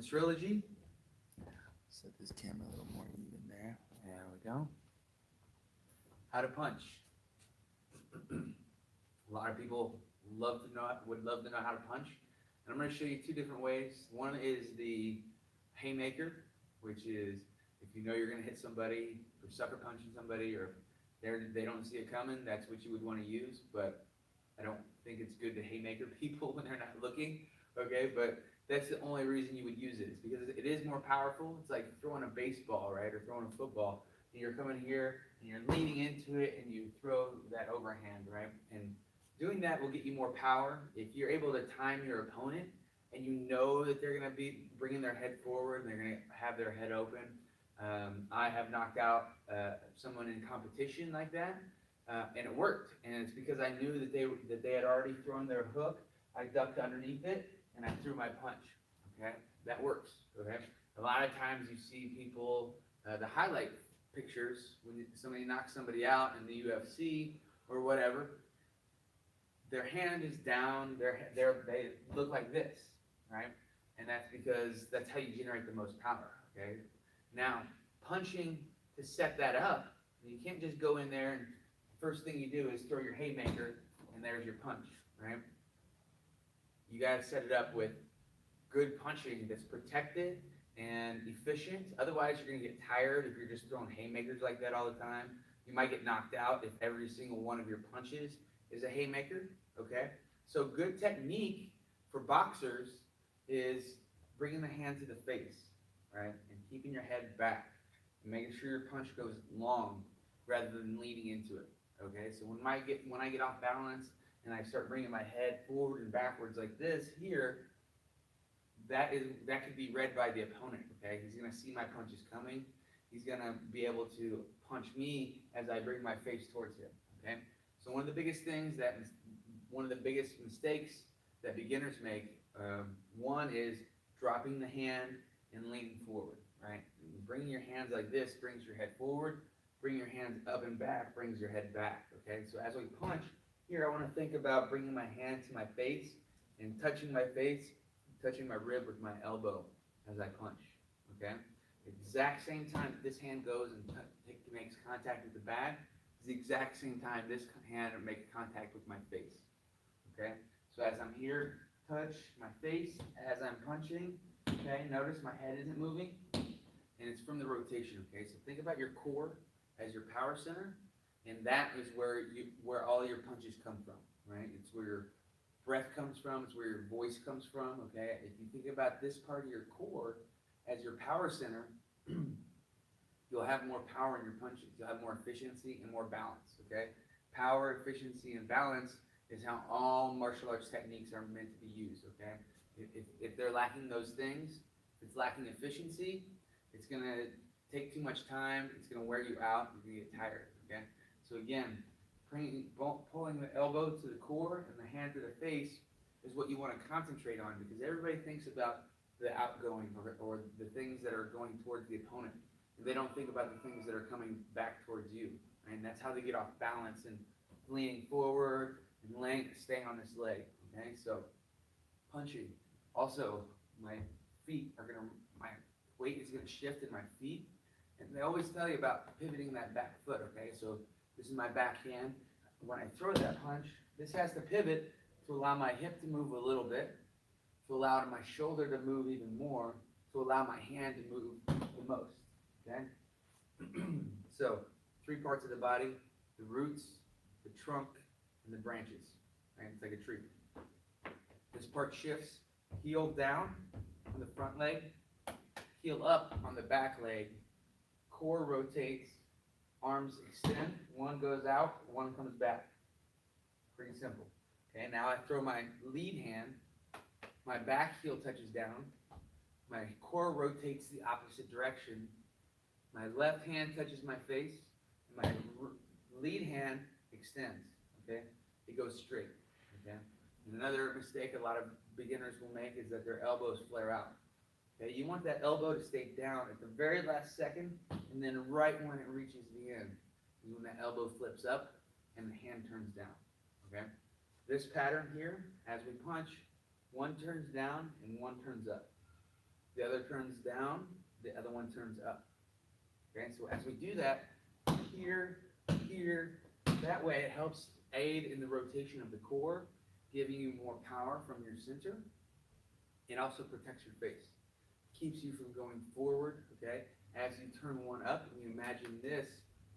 trilogy. Set this camera a little more even there. There we go. How to punch. A lot of people would love to know how to punch. And I'm going to show you two different ways. One is the haymaker, which is if you know you're going to hit somebody or sucker punching somebody, or they don't see it coming, that's what you would want to use. But I don't think it's good to haymaker people when they're not looking. Okay, but that's the only reason you would use it, is because it is more powerful. It's like throwing a baseball, right, or throwing a football. And you're coming here and you're leaning into it and you throw that overhand, right? And doing that will get you more power. If you're able to time your opponent and you know that they're going to be bringing their head forward and they're going to have their head open. I have knocked out someone in competition like that, and it worked. And it's because I knew that they had already thrown their hook. I ducked underneath it and I threw my punch. Okay, that works. Okay, a lot of times you see people the highlight pictures when somebody knocks somebody out in the UFC or whatever. Their hand is down. They look like this, right? And that's because that's how you generate the most power. Okay. Now, punching to set that up, you can't just go in there and first thing you do is throw your haymaker and there's your punch, right? You got to set it up with good punching that's protected and efficient. Otherwise, you're going to get tired if you're just throwing haymakers like that all the time. You might get knocked out if every single one of your punches is a haymaker, okay? So good technique for boxers is bringing the hand to the face, right? And keeping your head back and making sure your punch goes long rather than leading into it, okay? So when I get off balance and I start bringing my head forward and backwards like this here, that could be read by the opponent, okay? He's going to see my punches coming. He's going to be able to punch me as I bring my face towards him, okay? So one of the biggest mistakes that beginners make, one is dropping the hand and leaning forward, right? Bringing your hands like this brings your head forward. Bringing your hands up and back brings your head back, okay? So as we punch, here I want to think about bringing my hand to my face and touching my face, touching my rib with my elbow as I punch, okay? Exact same time this hand goes and makes contact with the bag is the exact same time this hand makes contact with my face, okay? So as I'm here, touch my face as I'm punching, okay? Notice my head isn't moving, and it's from the rotation, okay? So think about your core as your power center, and that is where all your punches come from, right? It's where your breath comes from, it's where your voice comes from, okay? If you think about this part of your core as your power center, you'll have more power in your punches. You'll have more efficiency and more balance, okay? Power, efficiency, and balance is how all martial arts techniques are meant to be used, okay? If they're lacking those things, if it's lacking efficiency, it's going to take too much time, it's going to wear you out, you're going to get tired, okay? So again, pulling the elbow to the core and the hand to the face is what you want to concentrate on, because everybody thinks about the outgoing or the things that are going towards the opponent. And they don't think about the things that are coming back towards you. Right? And that's how they get off balance and leaning forward and staying on this leg. Okay, so punching. Also, my weight is going to shift in my feet. And they always tell you about pivoting that back foot. Okay, so this is my back hand. When I throw that punch, this has to pivot to allow my hip to move a little bit, to allow my shoulder to move even more, to allow my hand to move the most, okay? So, three parts of the body: the roots, the trunk, and the branches, right? It's like a tree. This part shifts, heel down on the front leg, heel up on the back leg, core rotates, arms extend, one goes out, one comes back. Pretty simple. Okay, now I throw my lead hand, my back heel touches down, my core rotates the opposite direction, my left hand touches my face, and my lead hand extends, okay? It goes straight, okay? And another mistake a lot of beginners will make is that their elbows flare out. Okay, you want that elbow to stay down at the very last second, and then right when it reaches the end is when that elbow flips up and the hand turns down, okay? This pattern here, as we punch, one turns down and one turns up. the other turns down, the other one turns up. Okay, so as we do that, here, here, that way it helps aid in the rotation of the core, giving you more power from your center. It also protects your face, keeps you from going forward, okay? As you turn one up and you imagine this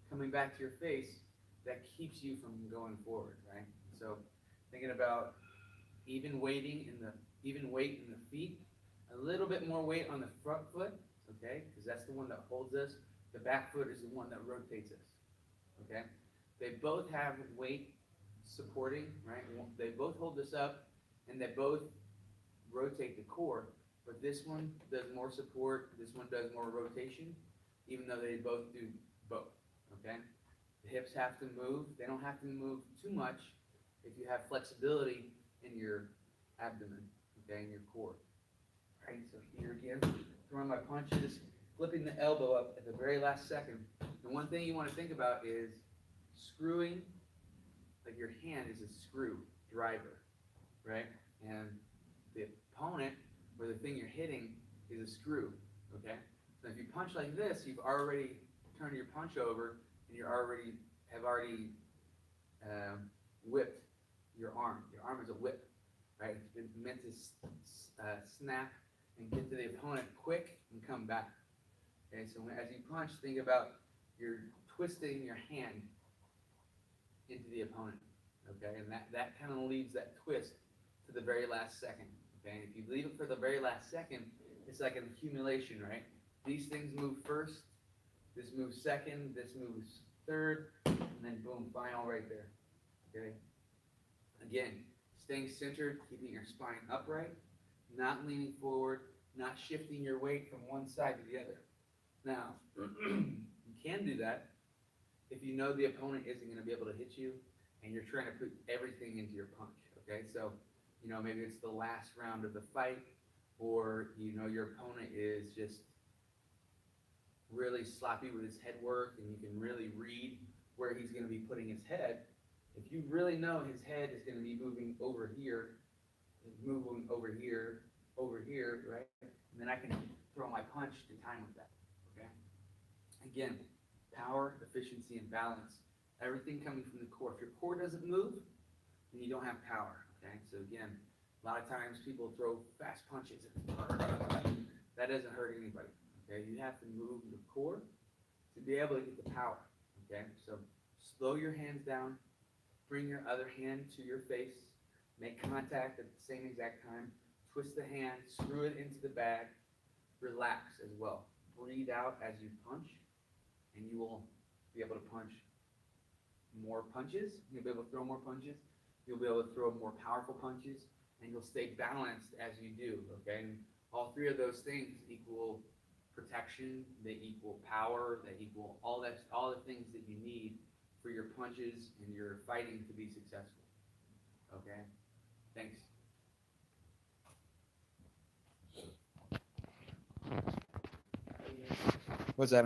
coming back to your face, that keeps you from going forward, right? So thinking about even weight in the feet, a little bit more weight on the front foot, okay? Because that's the one that holds us. The back foot is the one that rotates us, okay? They both have weight supporting, right? They both hold us up, and they both rotate the core, but this one does more support, this one does more rotation, even though they both do both, okay? The hips have to move. They don't have to move too much if you have flexibility in your abdomen, okay, in your core. All right, so here again, throwing my punches, flipping the elbow up at the very last second. The one thing you want to think about is screwing, like your hand is a screw driver, right? And the opponent, or the thing you're hitting, is a screw, okay? So if you punch like this, you've already turned your punch over, and you have already whipped your arm. Your arm is a whip, right? It's been meant to snap and get to the opponent quick and come back. Okay, so as you punch, think about you're twisting your hand into the opponent, okay? And that kind of leaves that twist to the very last second, okay? If you leave it for the very last second, it's like an accumulation, right? These things move first, this moves second, this moves third, and then boom, final right there, okay? Again, staying centered, keeping your spine upright, not leaning forward, not shifting your weight from one side to the other. Now, you can do that if you know the opponent isn't going to be able to hit you and you're trying to put everything into your punch, okay? So, you know, maybe it's the last round of the fight, or, you know, your opponent is just really sloppy with his head work and you can really read where he's going to be putting his head. If you really know his head is going to be moving over here, right? And then I can throw my punch to time with that, okay? Again, power, efficiency, and balance. Everything coming from the core. If your core doesn't move, then you don't have power, okay? So again, a lot of times people throw fast punches. That doesn't hurt anybody, okay? You have to move the core to be able to get the power, okay? So slow your hands down, bring your other hand to your face, make contact at the same exact time, twist the hand, screw it into the bag, relax as well. Breathe out as you punch, and you will be able to punch more punches. You'll be able to throw more punches. You'll be able to throw more powerful punches, and you'll stay balanced as you do, okay? And all three of those things equal protection, they equal power, they equal all the things that you need for your punches and your fighting to be successful, okay? Thanks. What's that?